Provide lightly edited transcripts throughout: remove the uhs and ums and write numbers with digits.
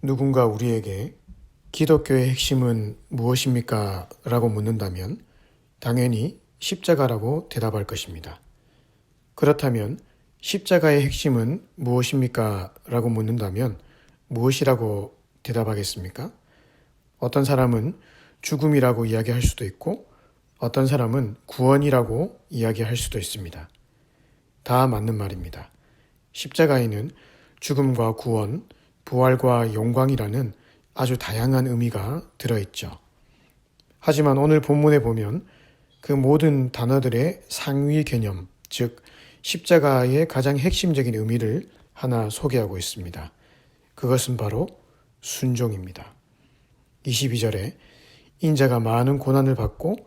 누군가 우리에게 기독교의 핵심은 무엇입니까? 라고 묻는다면 당연히 십자가라고 대답할 것입니다. 그렇다면 십자가의 핵심은 무엇입니까? 라고 묻는다면 무엇이라고 대답하겠습니까? 어떤 사람은 죽음이라고 이야기할 수도 있고 어떤 사람은 구원이라고 이야기할 수도 있습니다. 다 맞는 말입니다. 십자가에는 죽음과 구원, 부활과 영광이라는 아주 다양한 의미가 들어있죠. 하지만 오늘 본문에 보면 그 모든 단어들의 상위 개념, 즉 십자가의 가장 핵심적인 의미를 하나 소개하고 있습니다. 그것은 바로 순종입니다. 22절에 인자가 많은 고난을 받고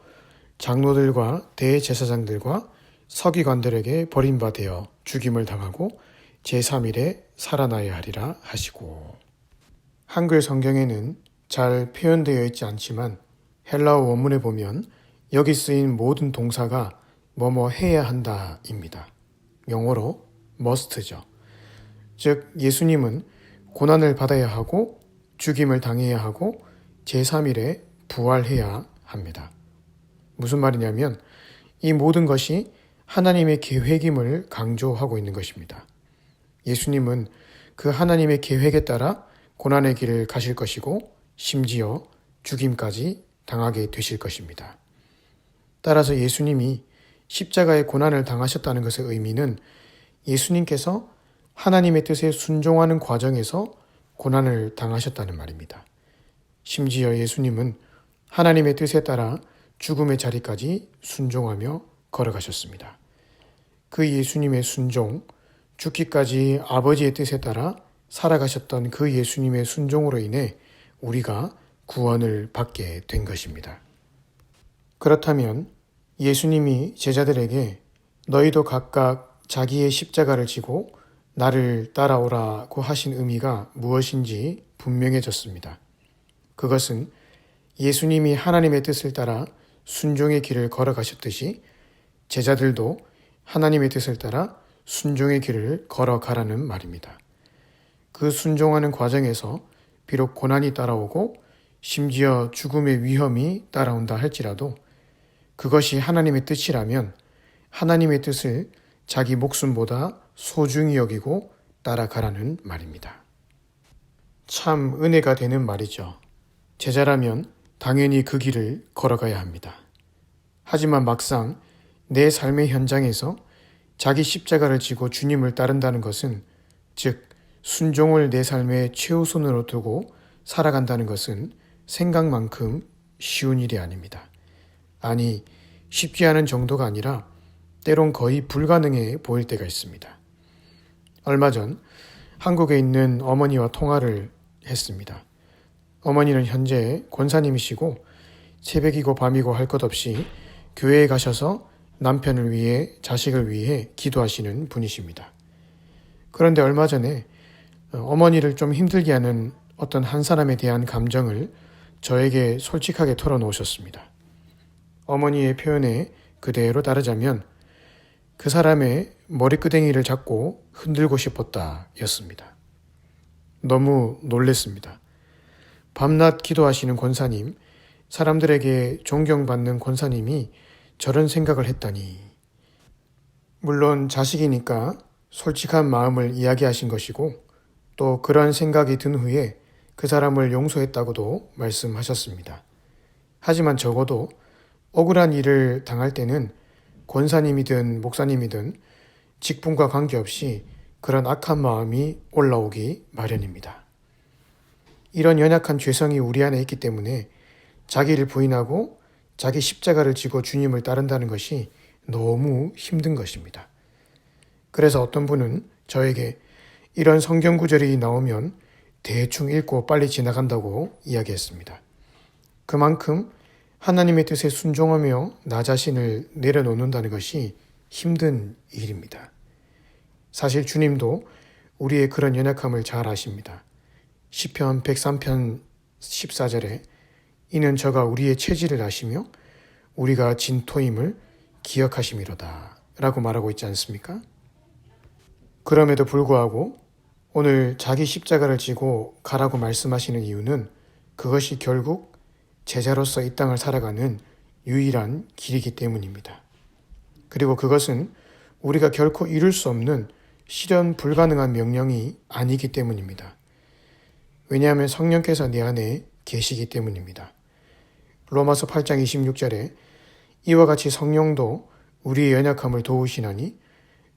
장로들과 대제사장들과 서기관들에게 버림받아 죽임을 당하고 제3일에 살아나야 하리라 하시고, 한글 성경에는 잘 표현되어 있지 않지만 헬라어 원문에 보면 여기 쓰인 모든 동사가 뭐뭐 해야 한다입니다. 영어로 must죠. 즉 예수님은 고난을 받아야 하고 죽임을 당해야 하고 제3일에 부활해야 합니다. 무슨 말이냐면 이 모든 것이 하나님의 계획임을 강조하고 있는 것입니다. 예수님은 그 하나님의 계획에 따라 고난의 길을 가실 것이고 심지어 죽임까지 당하게 되실 것입니다. 따라서 예수님이 십자가의 고난을 당하셨다는 것의 의미는 예수님께서 하나님의 뜻에 순종하는 과정에서 고난을 당하셨다는 말입니다. 심지어 예수님은 하나님의 뜻에 따라 죽음의 자리까지 순종하며 걸어가셨습니다. 그 예수님의 순종, 죽기까지 아버지의 뜻에 따라 살아가셨던 그 예수님의 순종으로 인해 우리가 구원을 받게 된 것입니다. 그렇다면 예수님이 제자들에게 너희도 각각 자기의 십자가를 지고 나를 따라오라고 하신 의미가 무엇인지 분명해졌습니다. 그것은 예수님이 하나님의 뜻을 따라 순종의 길을 걸어가셨듯이 제자들도 하나님의 뜻을 따라 순종의 길을 걸어가라는 말입니다. 그 순종하는 과정에서 비록 고난이 따라오고 심지어 죽음의 위험이 따라온다 할지라도 그것이 하나님의 뜻이라면 하나님의 뜻을 자기 목숨보다 소중히 여기고 따라가라는 말입니다. 참 은혜가 되는 말이죠. 제자라면 당연히 그 길을 걸어가야 합니다. 하지만 막상 내 삶의 현장에서 자기 십자가를 지고 주님을 따른다는 것은, 즉 순종을 내 삶의 최우선으로 두고 살아간다는 것은 생각만큼 쉬운 일이 아닙니다. 아니, 쉽지 않은 정도가 아니라 때론 거의 불가능해 보일 때가 있습니다. 얼마 전 한국에 있는 어머니와 통화를 했습니다. 어머니는 현재 권사님이시고 새벽이고 밤이고 할 것 없이 교회에 가셔서 남편을 위해 자식을 위해 기도하시는 분이십니다. 그런데 얼마 전에 어머니를 좀 힘들게 하는 어떤 한 사람에 대한 감정을 저에게 솔직하게 털어놓으셨습니다. 어머니의 표현에 그대로 따르자면 그 사람의 머리끄댕이를 잡고 흔들고 싶었다 였습니다. 너무 놀랬습니다. 밤낮 기도하시는 권사님, 사람들에게 존경받는 권사님이 저런 생각을 했다니. 물론 자식이니까 솔직한 마음을 이야기하신 것이고 또 그런 생각이 든 후에 그 사람을 용서했다고도 말씀하셨습니다. 하지만 적어도 억울한 일을 당할 때는 권사님이든 목사님이든 직분과 관계없이 그런 악한 마음이 올라오기 마련입니다. 이런 연약한 죄성이 우리 안에 있기 때문에 자기를 부인하고 자기 십자가를 지고 주님을 따른다는 것이 너무 힘든 것입니다. 그래서 어떤 분은 저에게 이런 성경 구절이 나오면 대충 읽고 빨리 지나간다고 이야기했습니다. 그만큼 하나님의 뜻에 순종하며 나 자신을 내려놓는다는 것이 힘든 일입니다. 사실 주님도 우리의 그런 연약함을 잘 아십니다. 시편 103편 14절에 이는 저가 우리의 체질을 아시며 우리가 진토임을 기억하심이로다 라고 말하고 있지 않습니까? 그럼에도 불구하고 오늘 자기 십자가를 지고 가라고 말씀하시는 이유는 그것이 결국 제자로서 이 땅을 살아가는 유일한 길이기 때문입니다. 그리고 그것은 우리가 결코 이룰 수 없는 실현 불가능한 명령이 아니기 때문입니다. 왜냐하면 성령께서 내 안에 계시기 때문입니다. 로마서 8장 26절에 이와 같이 성령도 우리의 연약함을 도우시나니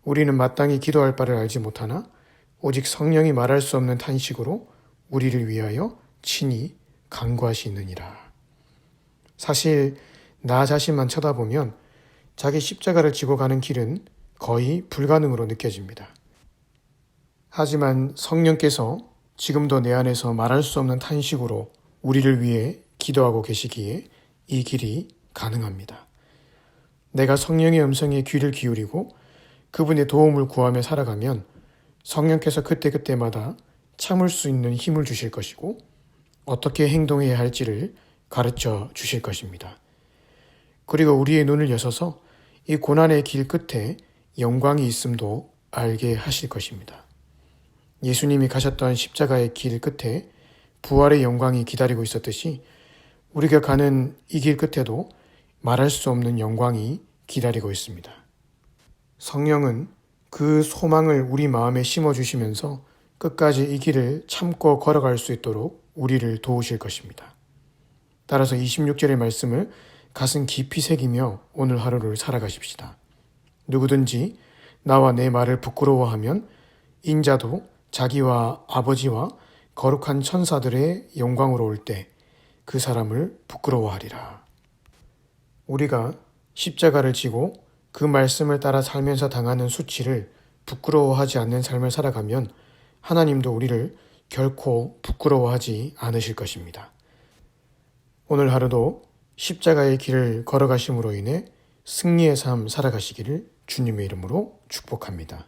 우리는 마땅히 기도할 바를 알지 못하나 오직 성령이 말할 수 없는 탄식으로 우리를 위하여 친히 간구하시느니라. 사실 나 자신만 쳐다보면 자기 십자가를 지고 가는 길은 거의 불가능으로 느껴집니다. 하지만 성령께서 지금도 내 안에서 말할 수 없는 탄식으로 우리를 위해 기도하고 계시기에 이 길이 가능합니다. 내가 성령의 음성에 귀를 기울이고 그분의 도움을 구하며 살아가면 성령께서 그때그때마다 참을 수 있는 힘을 주실 것이고 어떻게 행동해야 할지를 가르쳐 주실 것입니다. 그리고 우리의 눈을 여셔서 이 고난의 길 끝에 영광이 있음도 알게 하실 것입니다. 예수님이 가셨던 십자가의 길 끝에 부활의 영광이 기다리고 있었듯이 우리가 가는 이 길 끝에도 말할 수 없는 영광이 기다리고 있습니다. 성령은 그 소망을 우리 마음에 심어주시면서 끝까지 이 길을 참고 걸어갈 수 있도록 우리를 도우실 것입니다. 따라서 26절의 말씀을 가슴 깊이 새기며 오늘 하루를 살아가십시다. 누구든지 나와 내 말을 부끄러워하면 인자도 자기와 아버지와 거룩한 천사들의 영광으로 올 때 그 사람을 부끄러워하리라. 우리가 십자가를 지고 그 말씀을 따라 살면서 당하는 수치를 부끄러워하지 않는 삶을 살아가면 하나님도 우리를 결코 부끄러워하지 않으실 것입니다. 오늘 하루도 십자가의 길을 걸어가심으로 인해 승리의 삶 살아가시기를 주님의 이름으로 축복합니다.